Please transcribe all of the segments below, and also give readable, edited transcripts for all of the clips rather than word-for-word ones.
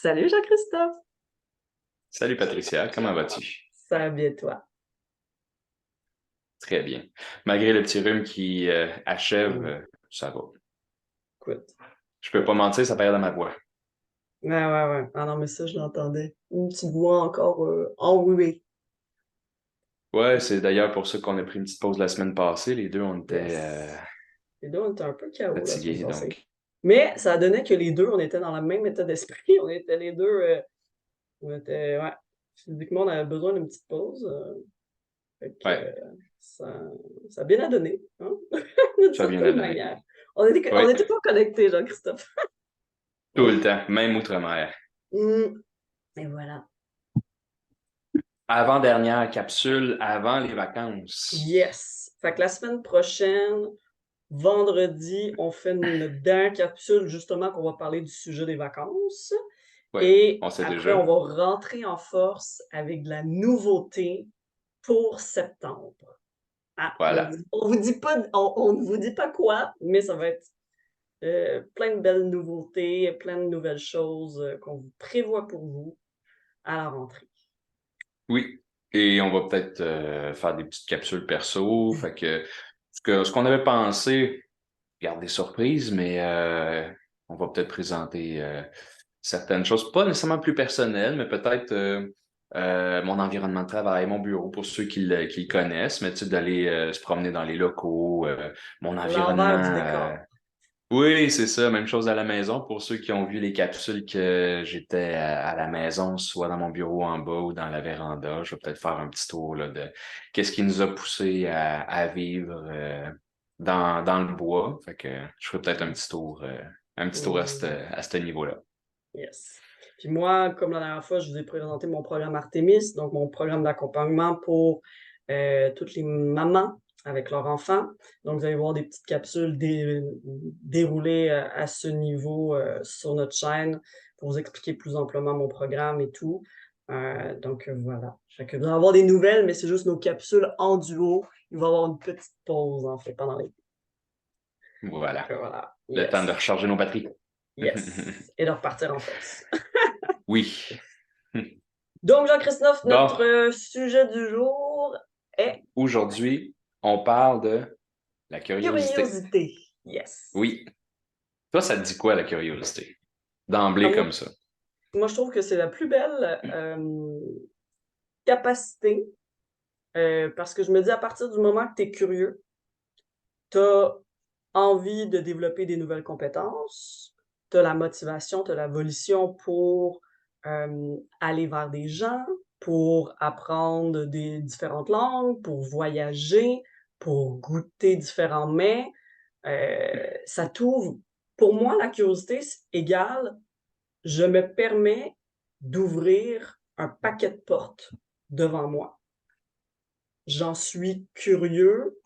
Salut Jean-Christophe, Salut Patricia, comment vas-tu? ça va bien toi? Très bien. Malgré le petit rhume qui achève, Hmm, ça va. écoute. Je peux pas mentir, ça paraît dans ma voix. Ouais, ouais, ouais. Ah non, mais ça, je l'entendais. Une petite voix encore enrouée. Ouais, c'est d'ailleurs pour ça qu'on a pris une petite pause la semaine passée. Les deux, on était Yes. Les deux, on était un peu KO la semaine fatigués, passée. donc. Mais ça donnait que les deux, on était dans le même état d'esprit. On était les deux, on était, ouais. Physiquement, on avait besoin d'une petite pause. Fait que Ouais, ça, ça a bien donné, hein? D'une ça vient de certaine donner. manière. Oui, On est toujours connectés, Jean-Christophe. tout le temps, même outre-mer. Hmm. Et voilà. Avant-dernière capsule, avant les vacances. Yes. Fait que la semaine prochaine, vendredi, on fait notre dernière capsule, justement, qu'on va parler du sujet des vacances. Oui, Et on sait après, déjà. on va rentrer en force avec de la nouveauté pour septembre. Ah, Voilà. on vous dit pas, on ne vous dit pas quoi, mais ça va être plein de belles nouveautés, plein de nouvelles choses qu'on vous prévoit pour vous à la rentrée. Oui. Et on va peut-être faire des petites capsules perso. Fait que ce qu'on avait pensé, garder surprise, mais on va peut-être présenter certaines choses, pas nécessairement plus personnelles, mais peut-être mon environnement de travail, mon bureau, pour ceux qui le connaissent, mais tu sais, d'aller se promener dans les locaux, mon L'envers du environnement. décor. Oui, c'est ça, même chose à la maison. Pour ceux qui ont vu les capsules que j'étais à la maison, soit dans mon bureau en bas ou dans la véranda, je vais peut-être faire un petit tour là, de qu'est-ce qui nous a poussé à vivre dans le bois. Fait que je ferai peut-être un petit tour Hmm. à ce niveau-là. Yes. Puis moi, comme la dernière fois, je vous ai présenté mon programme Artemis, donc mon programme d'accompagnement pour toutes les mamans avec leurs enfants. Donc, vous allez voir des petites capsules déroulées à ce niveau sur notre chaîne pour vous expliquer plus amplement mon programme et tout. Voilà. Fait que vous allez avoir des nouvelles, mais c'est juste nos capsules en duo. Il va y avoir une petite pause, en fait, pendant les... Voilà. Voilà. Le temps de Yes. recharger nos batteries. Yes. Et de repartir en force. Oui. Donc, Jean-Christophe, notre Bon, sujet du jour est aujourd'hui, on parle de la curiosité. curiosité. Yes. Oui. Toi, ça te dit quoi, la curiosité? Ah, D'emblée moi, comme ça. moi, je trouve que c'est la plus belle capacité parce que je me dis, à partir du moment que tu es curieux, tu as envie de développer des nouvelles compétences, tu as la motivation, tu as la volition pour aller vers des gens, pour apprendre des différentes langues, pour voyager, pour goûter différents mets. Ça t'ouvre. Pour moi, la curiosité égale, je me permets d'ouvrir un paquet de portes devant moi. J'en suis curieux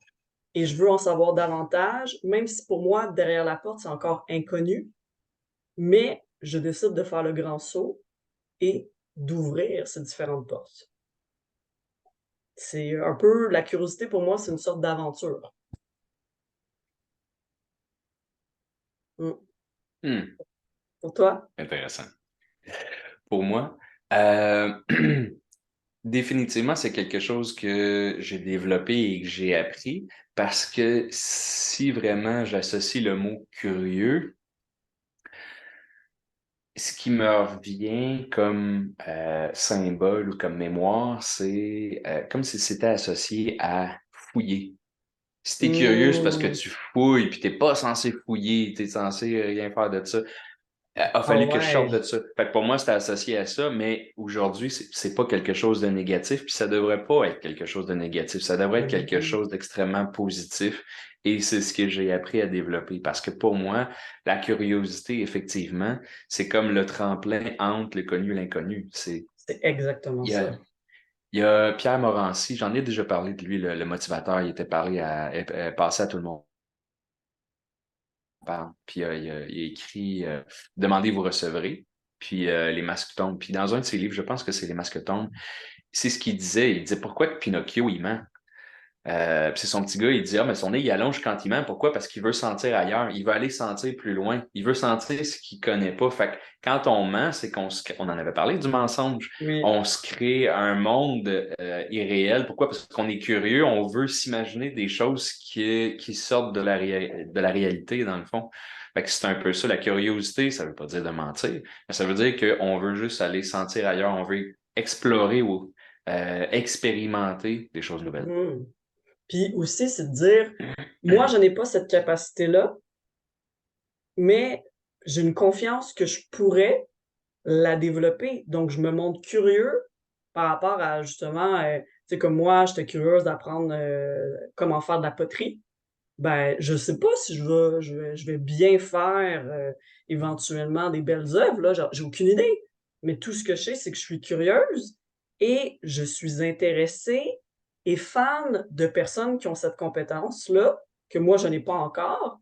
et je veux en savoir davantage, même si pour moi, derrière la porte, c'est encore inconnu, mais je décide de faire le grand saut et d'ouvrir ces différentes portes. C'est un peu, la curiosité pour moi, c'est une sorte d'aventure. Mm. Hmm, Pour toi? intéressant. Pour moi, euh, définitivement, c'est quelque chose que j'ai développé et que j'ai appris parce que si vraiment j'associe le mot curieux, ce qui me revient comme symbole ou comme mémoire, c'est comme si c'était associé à fouiller. Si t'es curieux, c'est parce que Mm. tu fouilles, puis t'es pas censé fouiller, t'es censé rien faire de ça. A Ah fallu que je sorte ouais. de ça. Fait que pour moi, c'était associé à ça, mais aujourd'hui, c'est pas quelque chose de négatif, puis ça devrait pas être quelque chose de négatif. Ça devrait être quelque Mhm. chose d'extrêmement positif, et c'est ce que j'ai appris à développer. Parce que pour moi, la curiosité, effectivement, c'est comme le tremplin entre le connu et l'inconnu. C'est exactement Il y a, ça. il y a Pierre Morancy, j'en ai déjà parlé de lui, le motivateur, il était passé à tout le monde. Puis il a écrit Demandez, vous recevrez. Puis les masques tombent. Puis dans un de ses livres, je pense que c'est Les masques tombent, c'est ce qu'il disait. Il disait pourquoi que Pinocchio il ment? Puis c'est son petit gars, il dit, ah, mais son nez, il allonge quand il ment. Pourquoi? Parce qu'il veut sentir ailleurs. Il veut aller sentir plus loin. Il veut sentir ce qu'il connaît pas. Fait que quand on ment, c'est on en avait parlé du mensonge. Oui. On se crée un monde irréel. Pourquoi? Parce qu'on est curieux. On veut s'imaginer des choses qui sortent de la réalité, dans le fond. Fait que c'est un peu ça. La curiosité, ça veut pas dire de mentir, mais ça veut dire qu'on veut juste aller sentir ailleurs. On veut explorer ou expérimenter des choses nouvelles. Mhm. Puis aussi, c'est de dire, moi, je n'ai pas cette capacité-là, mais j'ai une confiance que je pourrais la développer. Donc, je me montre curieux par rapport à justement, tu sais, comme moi, j'étais curieuse d'apprendre comment faire de la poterie. Ben, je sais pas si je vais bien faire éventuellement des belles œuvres, là, j'ai aucune idée. Mais tout ce que je sais, c'est que je suis curieuse et je suis intéressée et fan de personnes qui ont cette compétence-là, que moi, je n'ai pas encore.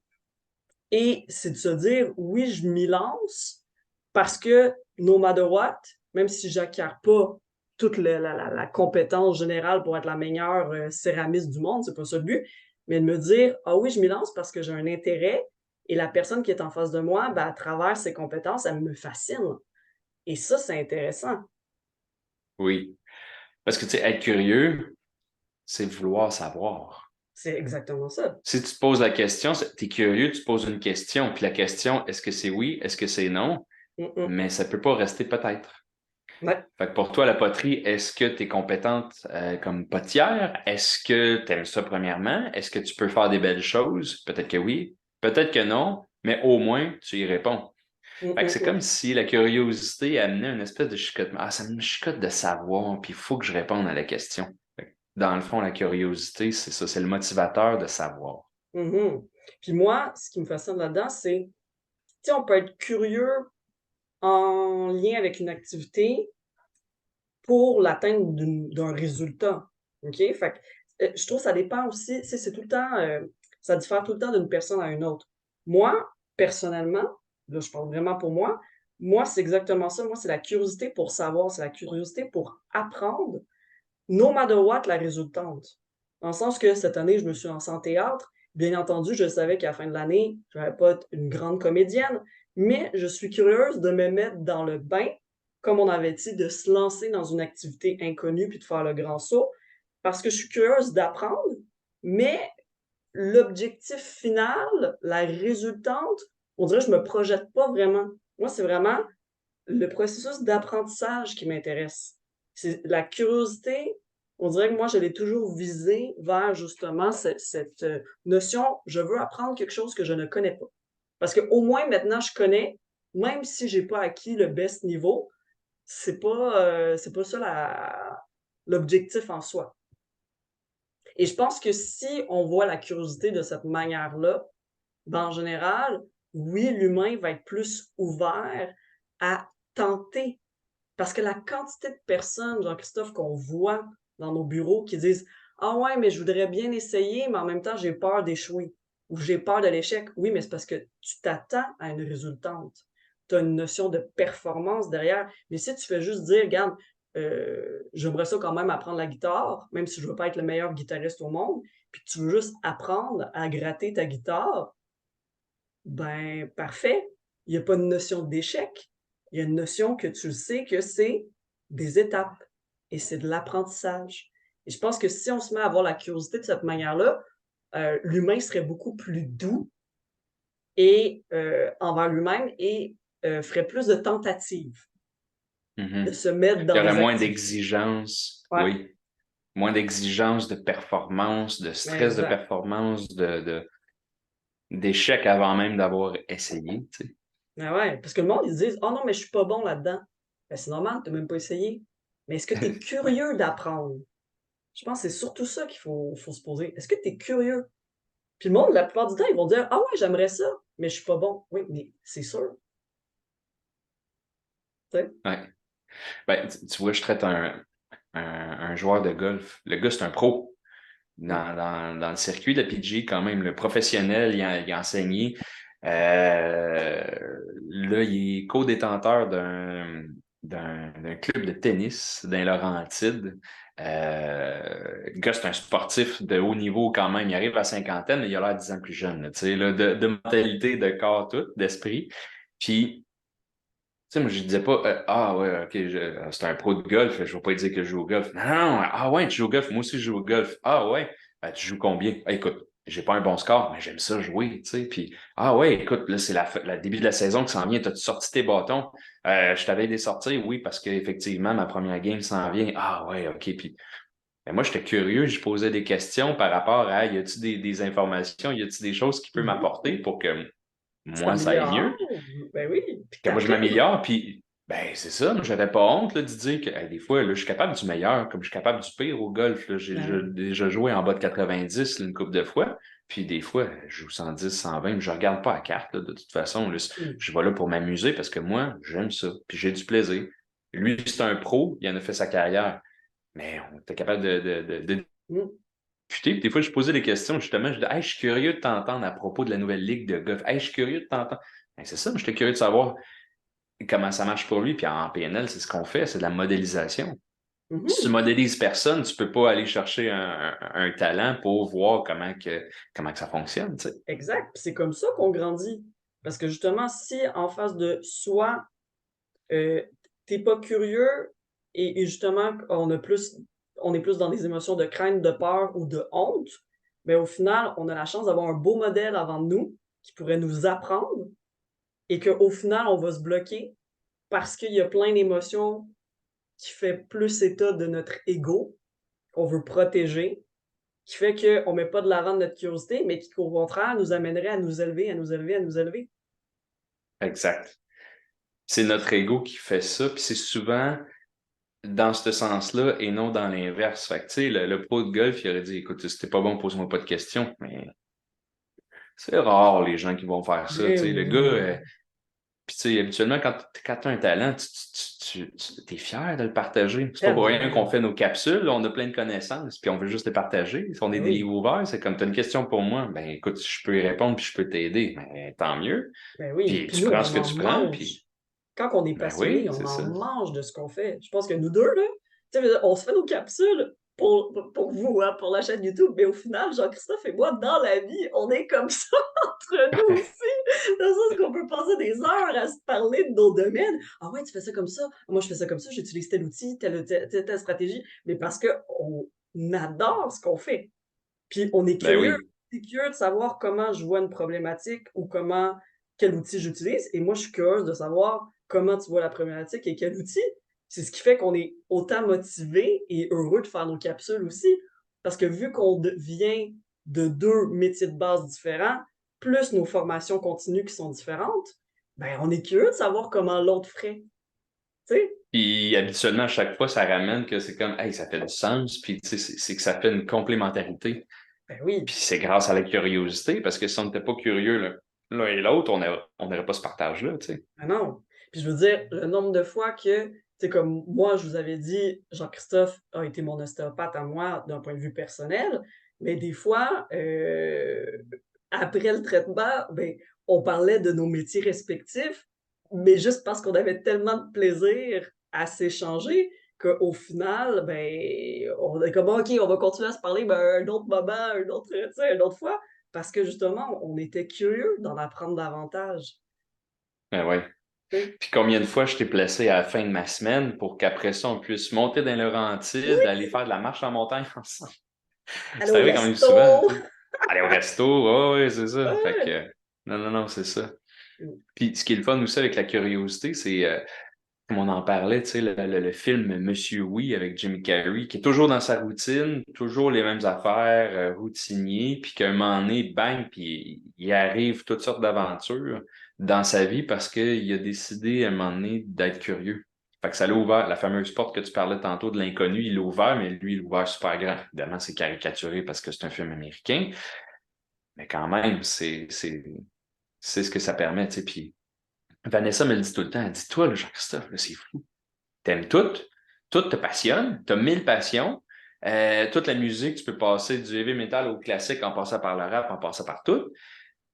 Et c'est de se dire, oui, je m'y lance parce que no matter what, même si j'acquiers pas toute la compétence générale pour être la meilleure céramiste du monde, c'est pas ça le but, mais de me dire, ah oui, je m'y lance parce que j'ai un intérêt et la personne qui est en face de moi, ben, à travers ses compétences, elle me fascine. Et ça, c'est intéressant. Oui. Parce que, tu sais, être curieux, c'est vouloir savoir. C'est exactement ça. Si tu te poses la question, tu es curieux, tu te poses une question, puis la question, est-ce que c'est oui, est-ce que c'est non? Mm, mm. Mais ça peut pas rester peut-être. Ouais. Fait que pour toi, la poterie, est-ce que tu es compétente comme potière? Est-ce que tu aimes ça premièrement? Est-ce que tu peux faire des belles choses? Peut-être que oui, peut-être que non, mais au moins, tu y réponds. Mm, Fait que mm, c'est comme mm. si la curiosité amenait une espèce de chicotement. Ah, ça me chicote de savoir, puis il faut que je réponde à la question. Fait que, dans le fond, la curiosité, c'est ça, c'est le motivateur de savoir. Mhm. Puis moi, ce qui me fascine là-dedans, c'est, tu sais, on peut être curieux en lien avec une activité pour l'atteinte d'un résultat. OK? Fait que, je trouve que ça dépend aussi, tu sais, c'est tout le temps, ça diffère tout le temps d'une personne à une autre. Moi, personnellement, là, je parle vraiment pour moi, c'est exactement ça. Moi, c'est la curiosité pour savoir, c'est la curiosité pour apprendre, no matter what la résultante. Dans le sens que cette année, je me suis lancée en théâtre. Bien entendu, je savais qu'à la fin de l'année, je n'allais pas être une grande comédienne, mais je suis curieuse de me mettre dans le bain, comme on avait dit, de se lancer dans une activité inconnue puis de faire le grand saut, parce que je suis curieuse d'apprendre, mais l'objectif final, la résultante, on dirait que je me projette pas vraiment. Moi, c'est vraiment le processus d'apprentissage qui m'intéresse. C'est la curiosité, on dirait que moi, je l'ai toujours visée vers justement cette notion, je veux apprendre quelque chose que je ne connais pas. Parce qu'au moins maintenant, je connais, même si j'ai pas acquis le best niveau, c'est pas ça l'objectif en soi. Et je pense que si on voit la curiosité de cette manière-là, ben, en général, oui, l'humain va être plus ouvert à tenter. Parce que la quantité de personnes, Jean-Christophe, qu'on voit dans nos bureaux qui disent: «Ah ouais, mais je voudrais bien essayer, mais en même temps, j'ai peur d'échouer» ou «J'ai peur de l'échec». Oui, mais c'est parce que tu t'attends à une résultante. Tu as une notion de performance derrière. Mais si tu fais juste dire: «Regarde, j'aimerais ça quand même apprendre la guitare, même si je veux pas être le meilleur guitariste au monde», puis que tu veux juste apprendre à gratter ta guitare, ben, parfait. Il y a pas de notion d'échec. Il y a une notion que tu le sais que c'est des étapes et c'est de l'apprentissage. Et je pense que si on se met à avoir la curiosité de cette manière-là, l'humain serait beaucoup plus doux et envers lui-même et ferait plus de tentatives de Mhm. se mettre Il y dans aurait des moins activités. d'exigences, Ouais, oui. Moins d'exigences de performance, de stress de exact. performance, d'échec avant même d'avoir essayé, tu sais. Ah ouais, parce que le monde, ils se disent: «Oh non, mais je suis pas bon là-dedans». Ben, c'est normal, tu as même pas essayé. Mais est-ce que tu es curieux d'apprendre? Je pense que c'est surtout ça qu'il faut se poser. Est-ce que tu es curieux? Puis le monde, la plupart du temps, ils vont dire: «Ah ouais, j'aimerais ça, mais je suis pas bon». Oui, mais c'est sûr, tu sais? Ouais. Ben, tu vois, je traite un joueur de golf. Le gars, c'est un pro. Mmh. Dans le circuit de PG, quand même, le professionnel, il a enseigné. Là, il est co-détenteur d'un club de tennis dans les Laurentides. Le gars, c'est un sportif de haut niveau quand même. Il arrive à la cinquantaine, mais il a l'air 10 ans plus jeune, là, tu sais, là, de mentalité, de corps, tout, d'esprit. Puis, tu sais, moi, je disais pas, ah ouais, ok, c'est un pro de golf, je vais pas dire que je joue au golf. Non, non, ah ouais, tu joues au golf, moi aussi je joue au golf. Ah ouais, ben, tu joues combien? Ah, écoute, j'ai pas un bon score, mais j'aime ça jouer, tu sais. Puis, ah ouais, écoute, là, c'est le début de la saison qui s'en vient, t'as-tu sorti tes bâtons? Je t'avais des sorties, oui, parce qu'effectivement, ma première game s'en vient. Ah ouais, ok, puis ben, moi, j'étais curieux, je posais des questions par rapport à, y a-t-il des informations, y a-t-il des choses qui peuvent Mhm. m'apporter pour que Tu moi, ça aille t'améliores. mieux? Ben oui, puis Que moi, je t'apprends. m'améliore, puis ben c'est ça, moi, j'avais pas honte là, de dire que hey, des fois, là, je suis capable du meilleur, comme je suis capable du pire au golf. Là. J'ai Ben, déjà joué en bas de 90 là, une couple de fois, puis des fois, je joue 110, 120, mais je regarde pas la carte, là, de toute façon. Là. oui. Je vais là pour m'amuser parce que moi, j'aime ça, puis j'ai du plaisir. Lui, c'est un pro, il en a fait sa carrière, mais on était capable de Mm. discuter. Puis des fois, je posais des questions, justement, je dis, hey, je suis curieux de t'entendre à propos de la nouvelle ligue de golf. Hey, je suis curieux de t'entendre. Ben, c'est ça, j'étais curieux de savoir comment ça marche pour lui. Puis en PNL, c'est ce qu'on fait, c'est de la modélisation. Si tu Mhm. modélises personne, tu peux pas aller chercher un talent pour voir comment que ça fonctionne, tu sais. Exact. Puis c'est comme ça qu'on grandit. Parce que justement, si en face de soi, euh, t'es pas curieux et justement, on est plus dans des émotions de crainte, de peur ou de honte, mais au final, on a la chance d'avoir un beau modèle avant de nous qui pourrait nous apprendre et qu'au final, on va se bloquer parce qu'il y a plein d'émotions qui fait plus état de notre ego, qu'on veut protéger, qui fait qu'on met pas de l'avant de notre curiosité, mais qui, au contraire, nous amènerait à nous élever, à nous élever, à nous élever. Exact. C'est notre ego qui fait ça, puis c'est souvent dans ce sens-là et non dans l'inverse. Fait que, tu sais, le pro de golf, il aurait dit, écoute, si t'es pas bon, pose-moi pas de questions. Mais c'est rare les gens qui vont faire ça, tu Mais sais. Le gars, oui, puis tu sais, habituellement, quand tu as un talent, tu es fier de le partager. C'est pas pour rien qu'on tellement. fait nos capsules, on a plein de connaissances, puis on veut juste les partager. Si on est Ben des oui, livres ouverts, c'est comme tu as une question pour moi, ben écoute, si je peux y répondre, puis je peux t'aider, ben tant mieux. ben oui. Puis Puis tu nous, prends ce on que en tu prends, puis mange. Quand on est ben passionné, oui, on c'est en ça. mange de ce qu'on fait. Je pense que nous deux, là, tu sais, on se fait nos capsules pour vous, hein, pour la chaîne YouTube, mais au final, Jean-Christophe et moi, dans la vie, on est comme ça entre nous aussi. Dans le sens qu'on peut passer des heures à se parler de nos domaines. Ah ouais, tu fais ça comme ça. Moi, je fais ça comme ça. J'utilise tel outil, telle stratégie. Mais parce qu'on adore ce qu'on fait. Puis on est Ben curieux. oui. C'est curieux de savoir comment je vois une problématique ou quel outil j'utilise. Et moi, je suis curieuse de savoir comment tu vois la problématique et quel outil. C'est ce qui fait qu'on est autant motivé et heureux de faire nos capsules aussi. Parce que vu qu'on vient de deux métiers de base différents, plus nos formations continues qui sont différentes, ben on est curieux de savoir comment l'autre ferait. Tu sais? Puis habituellement, à chaque fois, ça ramène que c'est comme, hey, ça fait du sens, puis tu sais, c'est que ça fait une complémentarité. Ben oui. Puis c'est grâce à la curiosité, parce que si on n'était pas curieux l'un et l'autre, on n'aurait pas ce partage-là, tu sais. Ah non. Puis je veux dire, le nombre de fois que, tu sais, comme moi, je vous avais dit, Jean-Christophe a été mon ostéopathe à moi d'un point de vue personnel, mais des fois, après le traitement, ben, on parlait de nos métiers respectifs, mais juste parce qu'on avait tellement de plaisir à s'échanger qu'au final, ben, on est comme, OK, on va continuer à se parler, ben, un autre moment, un autre, tu sais, une autre fois, parce que justement, on était curieux d'en apprendre davantage. Ben ouais. Tu sais. Puis combien de fois je t'ai placé à la fin de ma semaine pour qu'après ça, on puisse monter dans les Laurentides, aller faire de la marche en montagne ensemble. Aller C'est au arrivé quand même souvent, resto! tu sais. Aller au resto, oh, ouais, c'est ça. Fait Ouais. que, non, non, non, c'est ça. Mmh. Puis ce qui est le fun aussi avec la curiosité, c'est, comme on en parlait, tu sais, le film Monsieur Oui avec Jim Carrey, qui est toujours dans sa routine, toujours les mêmes affaires, routinier, puis qu'à un moment donné, bang, puis il arrive toutes sortes d'aventures dans sa vie parce qu'il a décidé à un moment donné d'être curieux. Fait que ça l'a ouvert, la fameuse porte que tu parlais tantôt de l'inconnu, il l'a ouvert, mais lui, il l'a ouvert super grand. Évidemment, c'est caricaturé parce que c'est un film américain, mais quand même, c'est ce que ça permet, tu sais, puis Vanessa me le dit tout le temps, elle dit, toi, le Jean-Christophe, là, c'est fou. T'aimes tout, tout te passionne, t'as 1000 passions, toute la musique, tu peux passer du heavy metal au classique en passant par le rap, en passant par tout.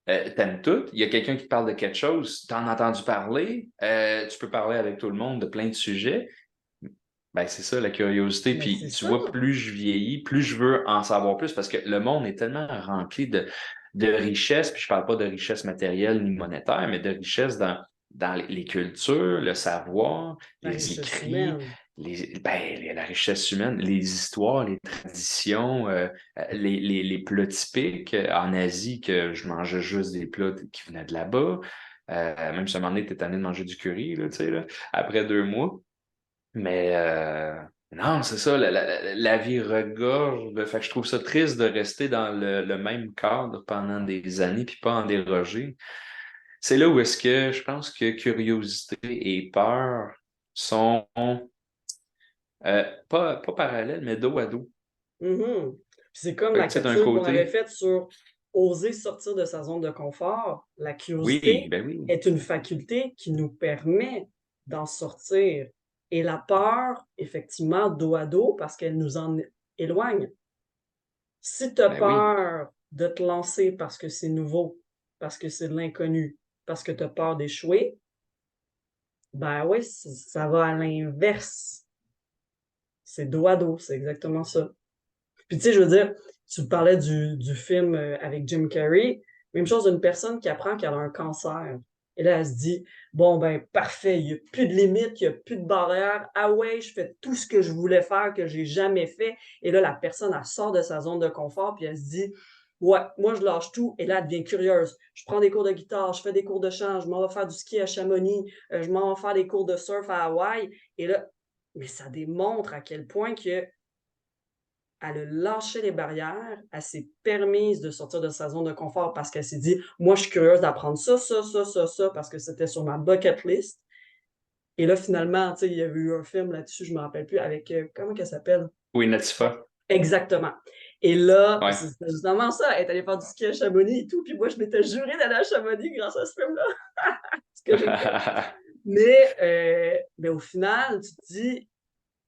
T'aimes tout. Il y a quelqu'un qui te parle de quelque chose, t'en as entendu parler, tu peux parler avec tout le monde de plein de sujets. Ben, c'est ça, la curiosité. Mais c'est Puis, tu ça. vois, plus je vieillis, plus je veux en savoir plus parce que le monde est tellement rempli de richesses. Puis, je parle pas de richesse matérielle ni monétaire, mais de richesse dans les cultures, le savoir, La les richesse écrits, humaine. la richesse humaine, les histoires, les traditions, les plats typiques. En Asie, que je mangeais juste des plats qui venaient de là-bas. Même si à un moment donné, t'es tanné de manger du curry, là, tu sais, là, après 2 mois. Mais non, c'est ça, la vie regorge. Fait que je trouve ça triste de rester dans le même cadre pendant des années puis pas en déroger. C'est là où est-ce que je pense que curiosité et peur sont pas parallèles, mais dos à dos. Mhm. Puis c'est comme Fait la que tu sais, d'un capsule qu'on avait côté, faite sur oser sortir de sa zone de confort. La oui, curiosité ben oui, est une faculté qui nous permet d'en sortir. Et la peur, effectivement, dos à dos, parce qu'elle nous en éloigne. Si tu as ben oui, peur de te lancer parce que c'est nouveau, parce que c'est de l'inconnu, parce que tu as peur d'échouer, ben oui, ça va à l'inverse. C'est dos à dos, c'est exactement ça. Puis tu sais, je veux dire, tu parlais du film avec Jim Carrey, même chose d'une personne qui apprend qu'elle a un cancer. Et là, elle se dit, bon, ben parfait, il n'y a plus de limites, il n'y a plus de barrières. Ah ouais, je fais tout ce que je voulais faire, que j'ai jamais fait. Et là, la personne, elle sort de sa zone de confort, puis elle se dit, ouais, moi, je lâche tout. Et là, elle devient curieuse. Je prends des cours de guitare, je fais des cours de chant, je m'en vais faire du ski à Chamonix, je m'en vais faire des cours de surf à Hawaï. Et là, mais ça démontre à quel point que elle a lâché les barrières, elle s'est permise de sortir de sa zone de confort parce qu'elle s'est dit, moi, je suis curieuse d'apprendre ça, parce que c'était sur ma bucket list. Et là, finalement, tu sais, il y avait eu un film là-dessus, je ne me rappelle plus, avec, comment qu'elle s'appelle? oui, Natifa, Exactement. Et là, ouais. c'est justement ça, elle est allée faire du ski à Chamonix et tout, puis moi, je m'étais juré d'aller à Chamonix grâce à ce film-là, ce que j'ai fait. Mais au final, tu te dis,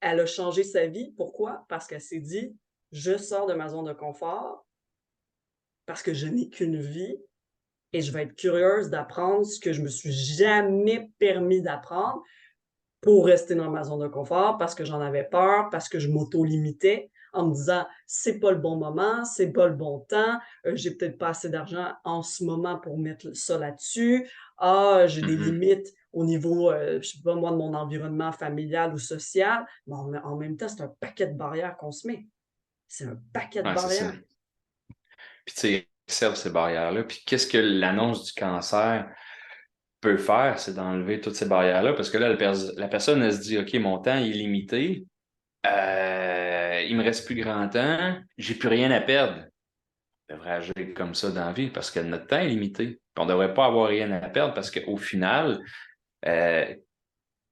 elle a changé sa vie. Pourquoi? Parce qu'elle s'est dit, je sors de ma zone de confort, parce que je n'ai qu'une vie et je vais être curieuse d'apprendre ce que je me suis jamais permis d'apprendre pour rester dans ma zone de confort parce que j'en avais peur, parce que je m'auto-limitais en me disant c'est pas le bon moment, c'est pas le bon temps, j'ai peut-être pas assez d'argent en ce moment pour mettre ça là-dessus. Ah, j'ai des Mhm. limites au niveau, je sais pas moi, de mon environnement familial ou social. Mais en même temps, c'est un paquet de barrières qu'on se met. C'est un paquet de Ouais, c'est ça. barrières. Puis tu sais, observe ces barrières-là. Puis qu'est-ce que l'annonce du cancer peut faire, c'est d'enlever toutes ces barrières-là, parce que là, la personne, elle se dit, OK, mon temps est limité, il me reste plus grand temps, j'ai plus rien à perdre. On devrait agir comme ça dans la vie, parce que notre temps est limité. Puis on ne devrait pas avoir rien à perdre, parce qu'au final, euh,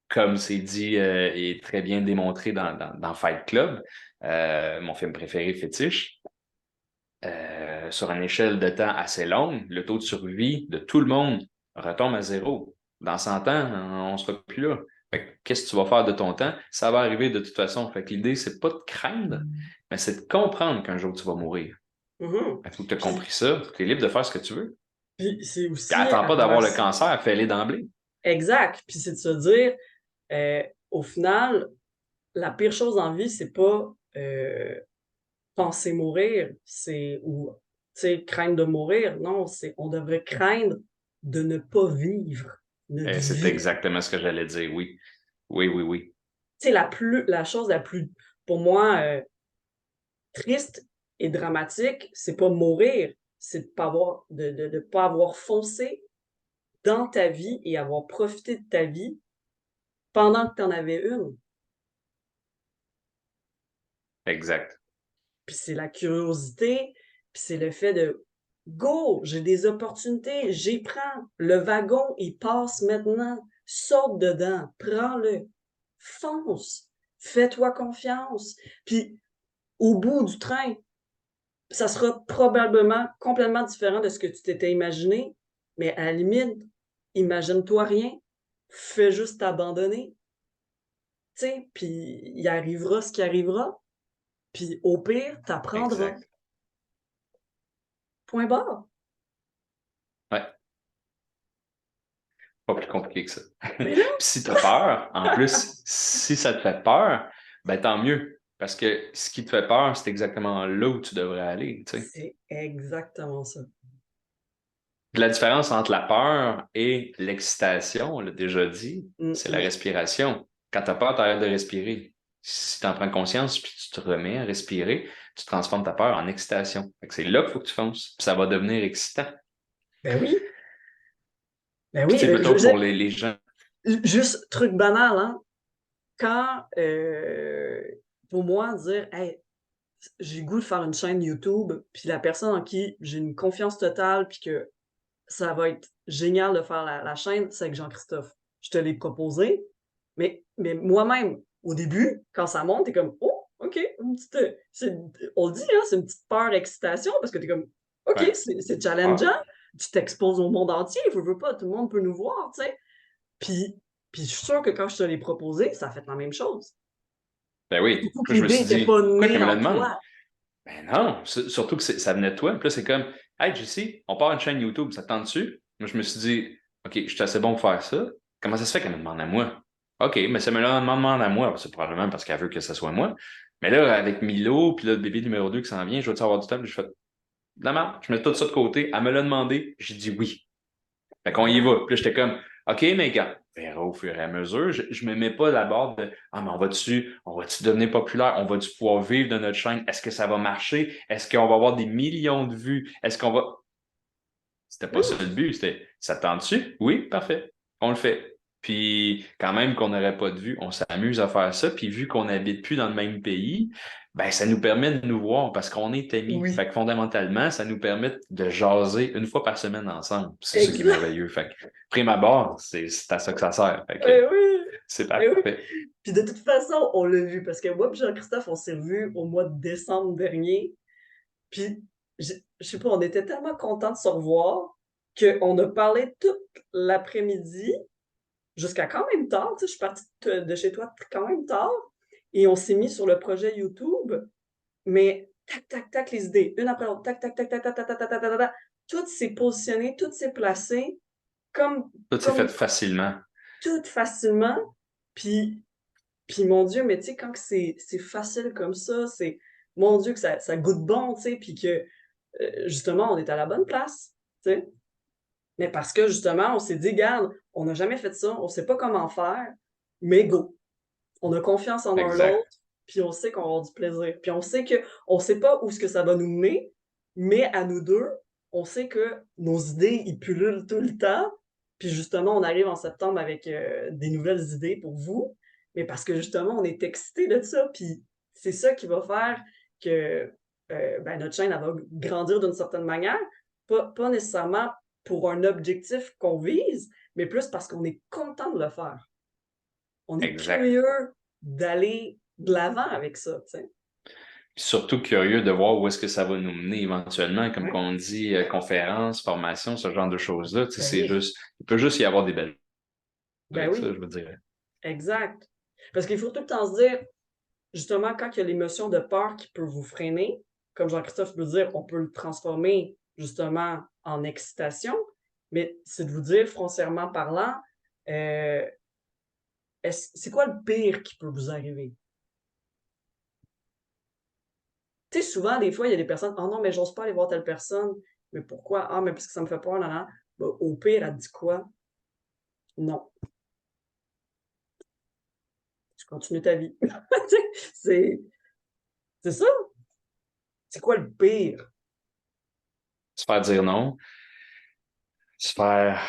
comme c'est dit et très bien démontré dans Fight Club, mon film préféré fétiche, sur une échelle de temps assez longue, le taux de survie de tout le monde retombe à zéro. Dans 100 ans, on ne sera plus là. Fait que qu'est-ce que tu vas faire de ton temps? Ça va arriver de toute façon. Fait que l'idée, c'est pas de craindre, mais c'est de comprendre qu'un jour tu vas mourir. Mhm. Fait que tu as Puis, compris ça, tu es libre de faire ce que tu veux. puis c'est Puis aussi attends à pas travers d'avoir le ça. cancer, fais-le d'emblée. Exact. Puis c'est de se dire, au final, la pire chose en vie, c'est pas penser mourir, c'est ou tu sais, craindre de mourir. Non, c'est on devrait craindre de ne pas vivre notre C'est vie. exactement ce que j'allais dire, oui. Oui, oui, oui. Tu sais, la chose la plus, pour moi, triste et dramatique, c'est pas mourir, c'est de pas avoir, de pas avoir foncé dans ta vie et avoir profité de ta vie pendant que tu en avais une. Exact. Puis c'est la curiosité, puis c'est le fait de go, j'ai des opportunités, j'y prends. Le wagon, il passe maintenant. Saute dedans, prends-le, fonce, fais-toi confiance. Puis au bout du train, ça sera probablement complètement différent de ce que tu t'étais imaginé, mais à la limite, imagine-toi rien, fais juste t'abandonner, tu sais, puis il arrivera ce qui arrivera, puis au pire, t'apprendras. Exact. Point barre. Ouais. Pas plus compliqué que ça. Mais Puis non! si tu as peur, en plus, si ça te fait peur, ben tant mieux. Parce que ce qui te fait peur, c'est exactement là où tu devrais aller, tu sais. C'est exactement ça. La différence entre la peur et l'excitation, on l'a déjà dit, Mm, c'est la mm. respiration. Quand tu as peur, tu arrêtes de respirer. Si tu en prends conscience puis tu te remets à respirer, tu transformes ta peur en excitation. Fait que c'est là qu'il faut que tu fonces. Puis ça va devenir excitant. Ben oui, ben Puis oui. tu sais, mettons pour les gens. Juste truc banal, hein? Quand, pour moi, dire, hey, j'ai le goût de faire une chaîne YouTube, puis la personne en qui j'ai une confiance totale, puis que ça va être génial de faire la chaîne, c'est avec Jean-Christophe. Je te l'ai proposé, mais moi-même, au début, quand ça monte, t'es comme, oh, OK, une petite, on le dit, hein, c'est une petite peur, excitation, parce que t'es comme, OK, Ouais. c'est Ah, challengeant, tu t'exposes au monde entier, veux pas, tout le monde peut nous voir, tu sais. Puis, puis je suis sûr que quand je te l'ai proposé, ça a fait la même chose. ben oui. Surtout que Puis là, je me l'idée suis n'était dit, pas pourquoi née qu'elle me le en demande? toi. Ben non, surtout que ça venait de toi. Puis là, c'est comme, hey, JC, on part une chaîne YouTube, ça te tente dessus? Moi, je me suis dit, OK, je suis assez bon pour faire ça. Comment ça se fait qu'elle me demande à moi? OK, mais si elle me le demande à moi, c'est probablement parce qu'elle veut que ce soit moi. Mais là, avec Milo, puis là, le bébé numéro 2 qui s'en vient, je veux avoir du temps, puis je fais, de la merde, je mets tout ça de côté. Elle me l'a demandé, j'ai dit oui. Fait Et qu'on y voilà. va. Puis là, j'étais comme, OK, mais gars, on verra au fur et à mesure. Je me mets pas la barre de, ah, mais on va-tu devenir populaire? On va-tu pouvoir vivre de notre chaîne? Est-ce que ça va marcher? Est-ce qu'on va avoir des millions de vues? Est-ce qu'on va. C'était pas ça le but. C'était, ça te tente-tu? Oui, parfait. On le fait. Puis, quand même qu'on n'aurait pas de vue, on s'amuse à faire ça. Puis, vu qu'on n'habite plus dans le même pays, ben, ça nous permet de nous voir parce qu'on est amis. Oui. Fait que fondamentalement, ça nous permet de jaser une fois par semaine ensemble. C'est ça qui est Exact. merveilleux. Fait que, prime abord, c'est à ça que ça sert. Fait que, Oui. c'est Oui. parfait. Puis de toute façon, on l'a vu parce que moi et Jean-Christophe, on s'est revus au mois de décembre dernier. Puis, je sais pas, on était tellement contents de se revoir qu'on a parlé toute l'après-midi jusqu'à quand même tard. Tu sais, je suis partie de chez toi quand même tard. Et on s'est mis sur le projet YouTube. Mais tac, tac, tac, les idées, une après l'autre, tac, tac, tac, tac, tac, tac, tac, tac, tac, tac, tac. Tout s'est positionné, tout s'est placé comme, Tout s'est fait comme facilement. tout facilement. Puis, puis mon Dieu, mais tu sais, quand c'est facile comme ça, c'est mon Dieu que ça goûte bon, tu sais, puis que justement, on est à la bonne place, tu sais. Mais parce que justement, on s'est dit, garde, on n'a jamais fait ça, on sait pas comment faire, mais go. On a confiance en un l'autre, Exact. puis on sait qu'on va avoir du plaisir. Puis on sait que on sait pas où ce que ça va nous mener, mais à nous deux, on sait que nos idées, ils pullulent tout le temps. Puis justement, on arrive en septembre avec des nouvelles idées pour vous, mais parce que justement, on est excités de ça. Puis c'est ça qui va faire que ben, notre chaîne elle va grandir d'une certaine manière, pas nécessairement pour un objectif qu'on vise, mais plus parce qu'on est content de le faire. On est Exact. curieux d'aller de l'avant avec ça, tu sais. Puis surtout curieux de voir où est-ce que ça va nous mener éventuellement, comme Ouais. qu'on dit, conférences, formations, ce genre de choses-là. Tu sais, Ben c'est oui, juste, il peut juste y avoir des belles choses ben avec ça, oui, je veux dire. exact. Parce qu'il faut tout le temps se dire, justement, quand il y a l'émotion de peur qui peut vous freiner, comme Jean-Christophe peut dire, on peut le transformer justement en excitation, mais c'est de vous dire, foncièrement parlant, euh, c'est quoi le pire qui peut vous arriver? Tu sais, souvent, des fois, il y a des personnes, oh non, mais j'ose pas aller voir telle personne. Mais pourquoi? Ah, mais parce que ça me fait peur, non, non. Ben, au pire, elle dit quoi? Non. Tu continues ta vie. c'est, c'est ça. C'est quoi le pire? Se faire dire non, se faire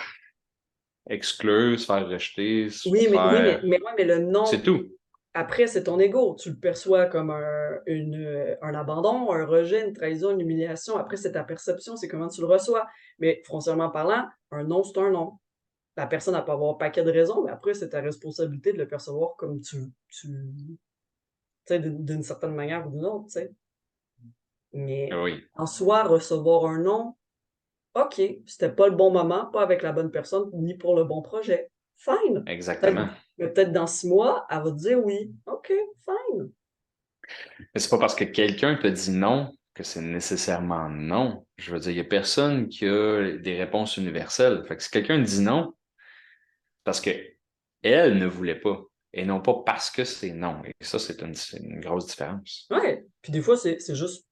exclure, se faire rejeter, se Oui, faire. ouais, mais le C'est non, tout. après, c'est ton ego. Tu le perçois comme un abandon, un rejet, une trahison, une humiliation. Après, c'est ta perception, c'est comment tu le reçois. Mais foncièrement parlant, un non, c'est un non. La personne n'a pas avoir un paquet de raisons, mais après, c'est ta responsabilité de le percevoir comme tu sais, d'une certaine manière ou d'une autre, tu sais. Mais Oui, en soi, recevoir un non, OK, c'était pas le bon moment, pas avec la bonne personne, ni pour le bon projet. Fine. Peut-être, exactement. mais peut-être dans 6 mois, elle va te dire oui. OK, fine. Mais c'est pas parce que quelqu'un te dit non que c'est nécessairement non. Je veux dire, il y a personne qui a des réponses universelles. Fait que si quelqu'un dit non, parce que elle ne voulait pas. et non pas parce que c'est non. Et ça, c'est une grosse différence. Ouais. Puis des fois, c'est juste,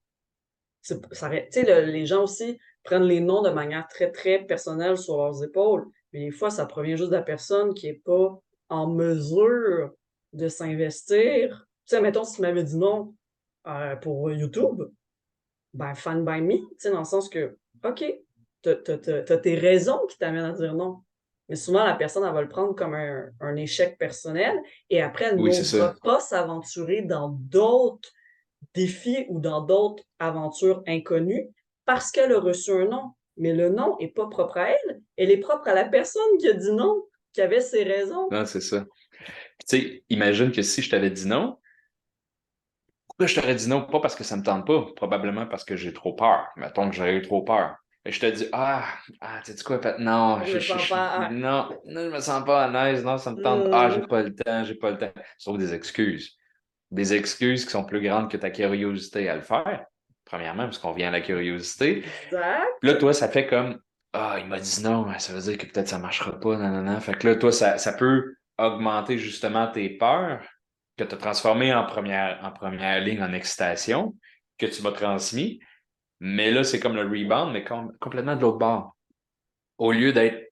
tu sais, les gens aussi prennent les noms de manière très, très personnelle sur leurs épaules. Mais des fois, ça provient juste de la personne qui est pas en mesure de s'investir. Tu sais, mettons, si tu m'avais dit non pour YouTube, ben, fine by me, tu sais, dans le sens que, OK, t'as tes raisons qui t'amènent à dire non. Mais souvent, la personne, elle va le prendre comme un échec personnel et après, elle Oui, c'est n'osera ça. pas s'aventurer dans d'autres défis ou dans d'autres aventures inconnues parce qu'elle a reçu un non. Mais le non est pas propre à elle, elle est propre à la personne qui a dit non, qui avait ses raisons. Non, c'est ça. Puis, tu sais, imagine que si je t'avais dit non, pourquoi je t'aurais dit non? Pas parce que ça me tente pas, probablement parce que j'ai trop peur. Mettons que j'aurais eu trop peur. Et je te dis, tu sais quoi, Pat? Non, Je me sens pas. non, je me sens pas à l'aise, non, ça me tente. J'ai Hmm, pas le temps, j'ai pas le temps. Sauf des excuses. Des excuses qui sont plus grandes que ta curiosité à le faire. Premièrement, parce qu'on vient à la curiosité. exact. Puis là, toi, ça fait comme, il m'a dit non, ça veut dire que peut-être ça marchera pas, non, non, non. Fait que là, toi, ça peut augmenter justement tes peurs que tu as transformées en première ligne en excitation que tu m'as transmis. Mais là, c'est comme le rebound, mais complètement de l'autre bord. Au lieu d'être,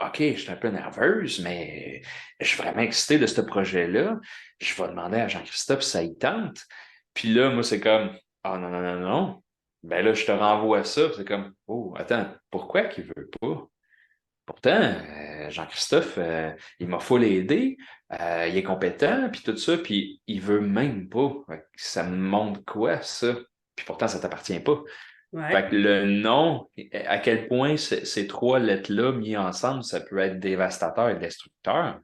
OK, je suis un peu nerveuse, mais je suis vraiment excité de ce projet-là. Je vais demander à Jean-Christophe si ça y tente. Puis là, moi, c'est comme, non, non, non, non. Ben là, je te renvoie ça. C'est comme, oh, attends, pourquoi qu'il veut pas? Pourtant, Jean-Christophe, il m'a full aidé, il est compétent, puis tout ça, puis il veut même pas. Fait que ça me montre quoi, ça? Puis pourtant, ça t'appartient pas. Fait Ouais, que le non, à quel point ces trois lettres-là mis ensemble, ça peut être dévastateur et destructeur.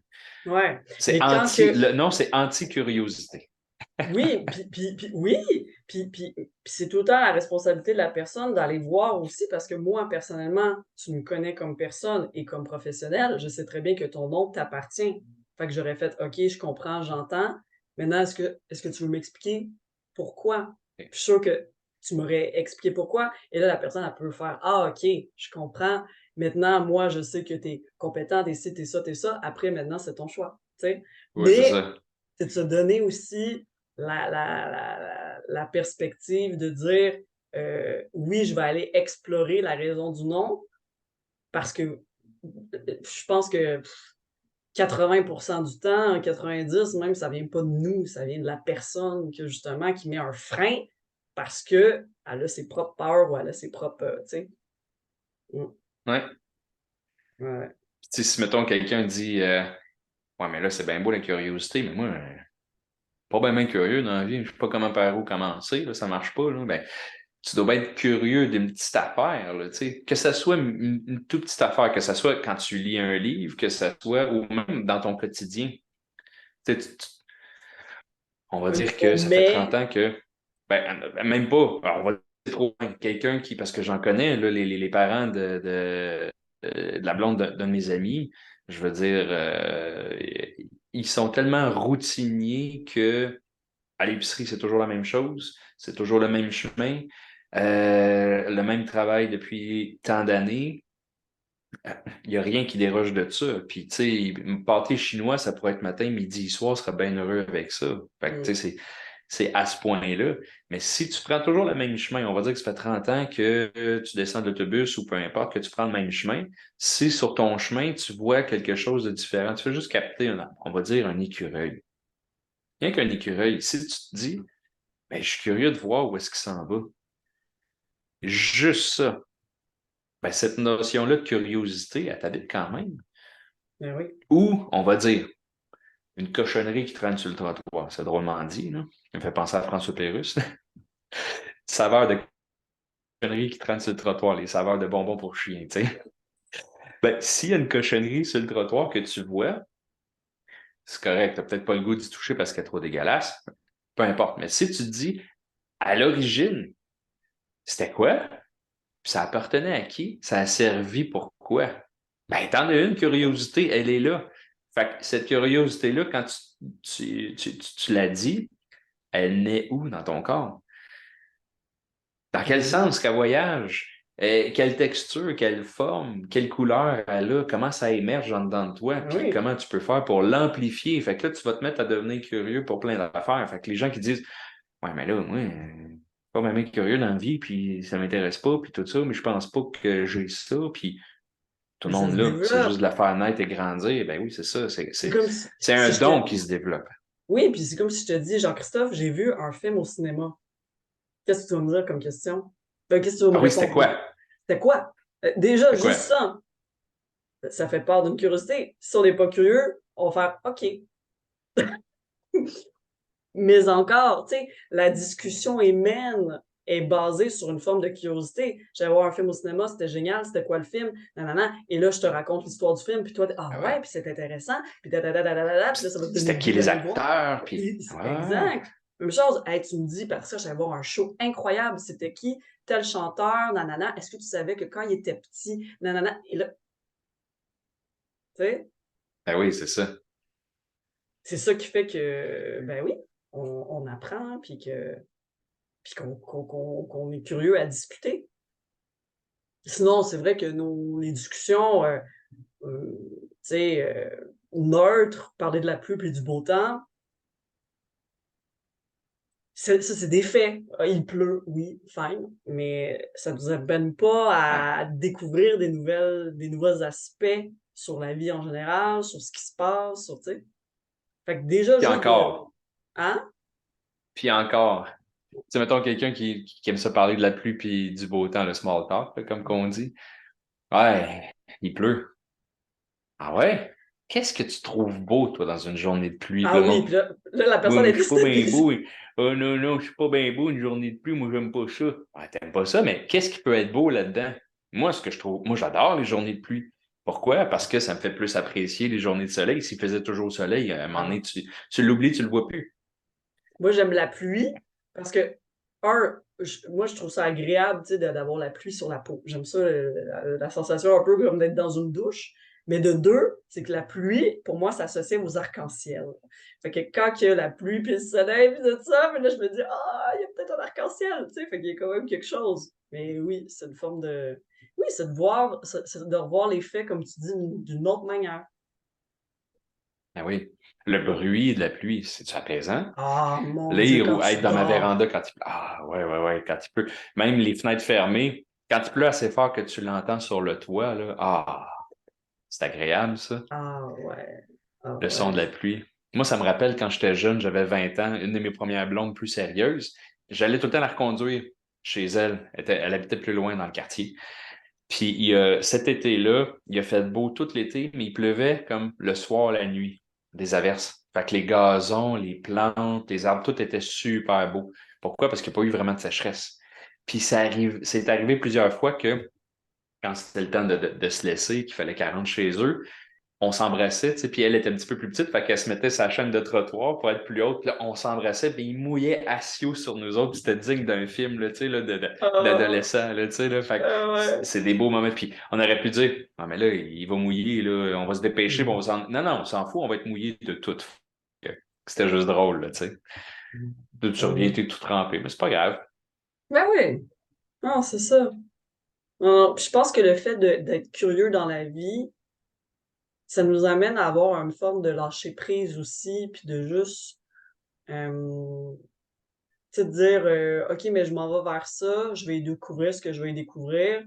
ouais. Mais quand que, Le non, c'est anti-curiosité. oui, oui, puis c'est tout le temps la responsabilité de la personne d'aller voir aussi, parce que moi, personnellement, tu me connais comme personne et comme professionnel, je sais très bien que ton nom t'appartient. Fait que j'aurais fait, OK, je comprends, j'entends. Maintenant, est-ce que tu veux m'expliquer pourquoi? Puis je suis sûr que tu m'aurais expliqué pourquoi. Et là, la personne, elle peut faire, ah, OK, je comprends. Maintenant, moi, je sais que tu es compétent, t'es ci, t'es ça, t'es ça. Après, maintenant, c'est ton choix, tu sais. Oui, c'est Mais ça. c'est de se donner aussi la perspective de dire oui, je vais aller explorer la raison du non parce que je pense que 80% du temps, 90 même, ça vient pas de nous, ça vient de la personne que justement qui met un frein parce que elle a ses propres peurs ou elle a ses propres, tu sais. Mm. Ouais. Ouais. Puis, tu sais, si, mettons, quelqu'un dit, ouais, mais là, c'est bien beau la curiosité, mais moi, pas bien, bien curieux dans la vie, je sais pas comment par où commencer, là, ça marche pas, là. Ben, tu dois bien être curieux d'une petite affaire, là, tu sais. Que ça soit une toute petite affaire, que ça soit quand tu lis un livre, que ça soit ou même dans ton quotidien. Tu sais, on va dire que ça fait 30 Mais ans que, même pas, alors, on va dire trop loin. Quelqu'un qui, parce que j'en connais, là, les parents de la blonde d'un de mes amis, je veux dire, ils sont tellement routiniers que à l'épicerie, c'est toujours la même chose, c'est toujours le même chemin, le même travail depuis tant d'années. Il n'y a rien qui déroge de ça. Puis, tu sais, pâté chinois, ça pourrait être matin, midi, soir, serait bien heureux avec ça. Fait que, tu sais, mm, c'est à ce point-là. Mais si tu prends toujours le même chemin, on va dire que ça fait 30 ans que tu descends de l'autobus ou peu importe, que tu prends le même chemin, si sur ton chemin, tu vois quelque chose de différent, tu fais juste capter, on va dire, un écureuil. Rien qu'un écureuil. Si tu te dis, je suis curieux de voir où est-ce qu'il s'en va. Juste ça. Cette notion-là de curiosité, elle t'habite quand même. ben oui. Ou, on va dire, une cochonnerie qui traîne sur le trottoir. C'est drôlement dit, là. Ça me fait penser à François Pérusse. Saveur de cochonnerie qui traîne sur le trottoir, les saveurs de bonbons pour chiens, tu sais. S'il y a une cochonnerie sur le trottoir que tu vois, c'est correct. T'as peut-être pas le goût d'y toucher parce qu'elle est trop dégueulasse. Peu importe. Mais si tu te dis, à l'origine, c'était quoi? Puis ça appartenait à qui? Ça a servi pour quoi? T'en as une curiosité, elle est là. Fait que cette curiosité-là, quand tu l'as dit, elle naît où dans ton corps? Dans quel Exact. sens qu'elle voyage? Quelle texture, quelle forme, quelle couleur elle a, comment ça émerge en dedans de toi, Ben puis oui. comment tu peux faire pour l'amplifier. Fait que là, tu vas te mettre à devenir curieux pour plein d'affaires. Fait que les gens qui disent ouais, mais là, moi, pas même curieux dans la vie, puis ça m'intéresse pas, puis tout ça, mais je pense pas que j'ai ça, puis tout le Mais ça monde se là, c'est juste développe. de la faire naître et grandir. Ben oui, c'est ça. C'est comme si, C'est un si je te... don qui se développe. Oui, puis c'est comme si je te dis, Jean-Christophe, j'ai vu un film au cinéma. Qu'est-ce que tu vas me dire comme question? Qu'est-ce que tu vas me Ah oui, c'était répondre? quoi? C'était quoi? Déjà, C'était juste quoi? ça, ça fait part d'une curiosité. Si on n'est pas curieux, on va faire OK. Mais encore, tu sais, la discussion est basée sur une forme de curiosité. J'allais voir un film au cinéma, c'était génial, c'était quoi le film? Nanana. Et là, je te raconte l'histoire du film, puis toi, ah Ah ouais, ouais. puis c'est intéressant, puis dadadadadada, puis là, ça va te donner C'était le qui goût les d'aller voir. acteurs, puis ouais. Exact. Même chose, hey, tu me dis, parce que j'allais voir un show incroyable, c'était qui? Tel chanteur, nanana. Est-ce que tu savais que quand il était petit, nanana, et là, tu sais, Ben oui, c'est ça. c'est ça qui fait que, ben oui, on apprend, puis qu'on est curieux à discuter. Sinon, c'est vrai que les discussions, tu sais, neutres, parler de la pluie puis du beau temps, ça, c'est des faits. Ah, il pleut, oui, fine, mais ça nous amène Ouais. pas à découvrir des nouveaux aspects sur la vie en général, sur ce qui se passe, sur, tu sais. Fait que déjà, Puis juste de... encore, Hein? puis encore. Tu sais, mettons quelqu'un qui aime ça parler de la pluie puis du beau temps, le small talk, là, comme qu'on dit. Ouais, il pleut. Ah ouais? Qu'est-ce que tu trouves beau, toi, dans une journée de pluie? Puis Ah le oui, monde, puis là, la ouais, personne mais est je suis pas décidée, bien puis... beau. Oh non, non, je suis pas bien beau une journée de pluie. Moi, j'aime pas ça. Ouais, t'aimes pas ça, mais qu'est-ce qui peut être beau là-dedans? Moi, ce que je trouve, moi, j'adore les journées de pluie. Pourquoi? Parce que ça me fait plus apprécier les journées de soleil. S'il faisait toujours soleil, à un moment donné, Ah. tu l'oublies, tu le vois plus. Moi, j'aime la pluie parce que, moi, je trouve ça agréable, tu sais, d'avoir la pluie sur la peau. J'aime ça, la sensation un peu comme d'être dans une douche. Mais de deux, c'est que la pluie, pour moi, ça s'associe aux arcs-en-ciel. Fait que quand il y a la pluie puis le soleil puis tout ça, mais là, je me dis, ah, il y a peut-être un arc-en-ciel, tu sais, fait qu'il y a quand même quelque chose. Mais oui, c'est une forme de, oui, c'est de voir, c'est de revoir les faits, comme tu dis, d'une autre manière. Ah oui. Le bruit de la pluie, c'est-tu apaisant? Ah, mon Dieu, Lire quand ou tu être dans ma dors. véranda quand il pleut. Ah, ouais, ouais, ouais, quand il pleut. Même les fenêtres fermées, quand il pleut assez fort que tu l'entends sur le toit, là, ah, c'est agréable, ça, Ah ouais. Ah le son de ouais. la pluie. Moi, ça me rappelle quand j'étais jeune, j'avais 20 ans, une de mes premières blondes plus sérieuses, j'allais tout le temps la reconduire chez elle. Elle habitait plus loin dans le quartier. Puis cet été-là, il a fait beau tout l'été, mais il pleuvait comme le soir, la nuit, des averses. Fait que les gazons, les plantes, les arbres, tout était super beau. Pourquoi? Parce qu'il n'y a pas eu vraiment de sécheresse. Puis c'est arrivé plusieurs fois que quand c'était le temps de se laisser, qu'il fallait qu'elle rentre chez eux, on s'embrassait, tu sais, puis elle était un petit peu plus petite, fait qu'elle se mettait sa chaîne de trottoir pour être plus haute, puis là, on s'embrassait, puis il mouillait asio sur nous autres, puis c'était digne d'un film, là, tu sais, là, Ah, d'adolescent, là, tu sais, là, fait que ouais. c'est des beaux moments, puis on aurait pu dire, ah, mais là, il va mouiller, là, on va se dépêcher, bon, non, non, on s'en fout, on va être mouillé de tout. C'était juste drôle, là, tu sais. Là, tu reviens, Mhm. t'es tout trempé, mais c'est pas grave. Ben oui. Non, c'est ça. Non, puis je pense que le fait d'être curieux dans la vie, ça nous amène à avoir une forme de lâcher prise aussi, puis de juste, euh, tu sais, de dire, OK, mais je m'en vais vers ça, je vais découvrir ce que je vais découvrir,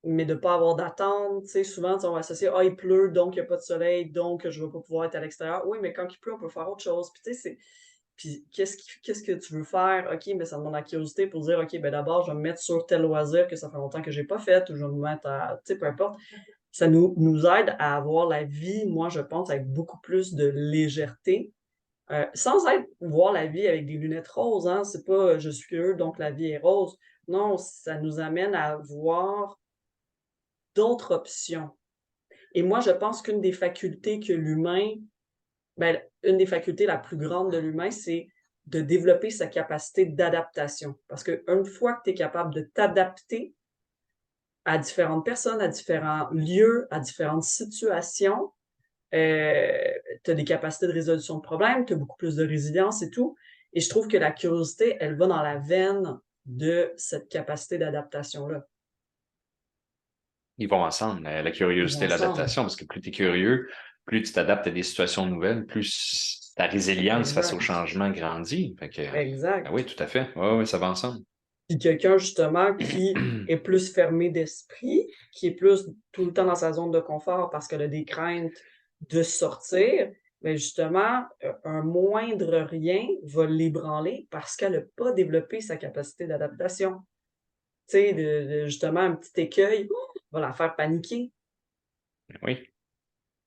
mais de pas avoir d'attente, tu sais, souvent, tu sais, on va associer, ah, il pleut, donc il n'y a pas de soleil, donc je vais pas pouvoir être à l'extérieur. Oui, mais quand il pleut, on peut faire autre chose. Puis tu sais, puis qu'est-ce que tu veux faire? OK, mais ça demande la curiosité pour dire, OK, ben d'abord, je vais me mettre sur tel loisir que ça fait longtemps que j'ai pas fait, ou je vais me mettre à, tu sais, peu importe. Ça nous aide à avoir la vie, moi, je pense, avec beaucoup plus de légèreté, sans être voir la vie avec des lunettes roses, hein. C'est pas, je suis curieux, donc la vie est rose. Non, ça nous amène à voir d'autres options. Et moi, je pense qu'une des facultés que l'humain, ben, une des facultés la plus grande de l'humain, c'est de développer sa capacité d'adaptation. Parce qu'une fois que tu es capable de t'adapter à différentes personnes, à différents lieux, à différentes situations, tu as des capacités de résolution de problèmes, tu as beaucoup plus de résilience et tout. Et je trouve que la curiosité, elle va dans la veine de cette capacité d'adaptation-là. Ils vont ensemble, la Ils vont curiosité et ensemble. l'adaptation, parce que plus tu es curieux, plus tu t'adaptes à des situations nouvelles, plus ta résilience face au Exact. changement grandit. Fait que, ben oui, Exact. tout à fait. Oui, oui, ça va ensemble. Puis quelqu'un, justement, qui est plus fermé d'esprit, qui est plus tout le temps dans sa zone de confort parce qu'elle a des craintes de sortir, mais justement, un moindre rien va l'ébranler parce qu'elle a pas développé sa capacité d'adaptation. Tu sais, justement, un petit écueil, va la faire paniquer. Oui,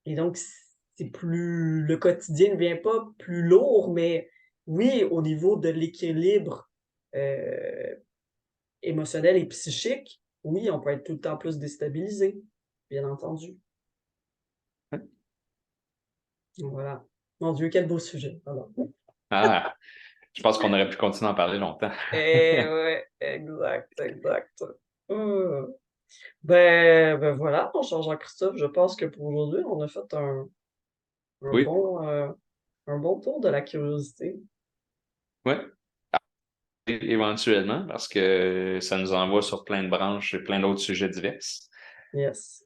Et donc, c'est plus le quotidien ne devient pas plus lourd, mais oui, au niveau de l'équilibre, heu, émotionnel et psychique, oui, on peut être tout le temps plus déstabilisé, bien entendu. Donc voilà. Mon Dieu, quel beau sujet, alors. ah, je pense qu'on aurait pu continuer à en parler longtemps. Eh ouais, exact, exact. Mmh. Ben voilà, mon cher Jean-Christophe, je pense que pour aujourd'hui, on a fait un Oui, bon, un bon tour de la curiosité. oui, éventuellement, parce que ça nous envoie sur plein de branches et plein d'autres sujets divers. Yes.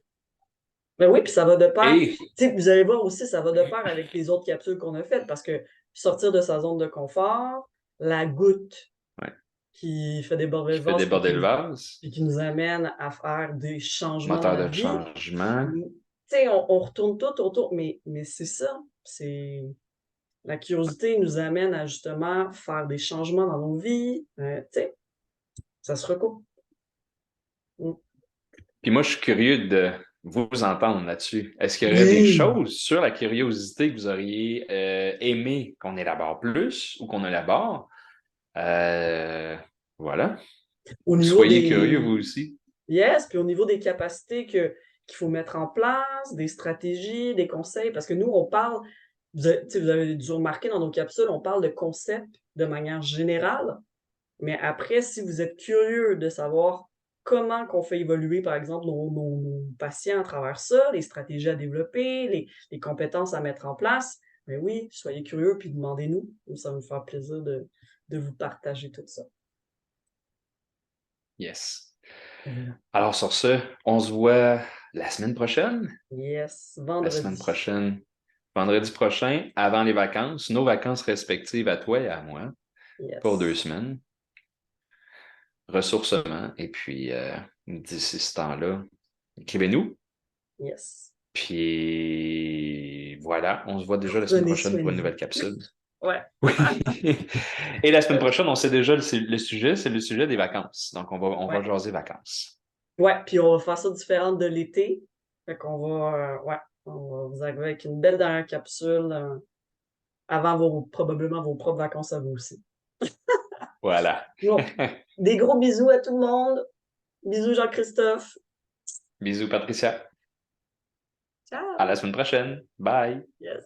Ben oui, puis ça va de pair. Et, Tu sais, vous allez voir aussi, ça va de pair avec les autres capsules qu'on a faites parce que sortir de sa zone de confort, la goutte ouais, qui fait déborder qui le fait vase déborder le vase, puis qui nous amène à faire des changements dans moteur notre de vie. changement. Tu sais, on retourne tout autour, mais c'est ça, c'est la curiosité nous amène à justement faire des changements dans nos vies, tu sais, ça se recoupe. Mmh. Puis moi, je suis curieux de vous entendre là-dessus. Est-ce qu'il y aurait des Oui! choses sur la curiosité que vous auriez aimé qu'on élabore plus ou qu'on élabore? Euh, voilà. Au niveau Soyez curieux, vous des aussi. Yes, puis au niveau des capacités qu'il faut mettre en place, des stratégies, des conseils, parce que nous, on parle, tu sais, vous avez dû remarquer dans nos capsules, on parle de concepts de manière générale, mais après, si vous êtes curieux de savoir comment qu'on fait évoluer, par exemple, nos patients à travers ça, les stratégies à développer, les compétences à mettre en place, mais oui, soyez curieux puis demandez-nous. Ça va nous faire plaisir de vous partager tout ça. Yes. Voilà. Alors sur ce, on se voit la semaine prochaine. Yes, La semaine vendredi. prochaine, vendredi prochain, avant les vacances, nos vacances respectives à toi et à moi, pour deux Yes. semaines. Ressourcement. Et puis, d'ici ce temps-là, écrivez-nous. Yes. Puis voilà, on se voit déjà la semaine Prenez prochaine soin pour de une vous. nouvelle capsule. Ouais. Oui. Et la semaine prochaine, on sait déjà le sujet, c'est le sujet des vacances. Donc, on va Ouais. jaser vacances. Ouais, puis on va faire ça différente de l'été. Fait qu'on va, ouais, on va vous arriver avec une belle dernière capsule, avant probablement vos propres vacances à vous aussi. Voilà. Bon, des gros bisous à tout le monde. Bisous Jean-Christophe. Bisous, Patricia. À Ciao. la semaine prochaine. Bye. Yes.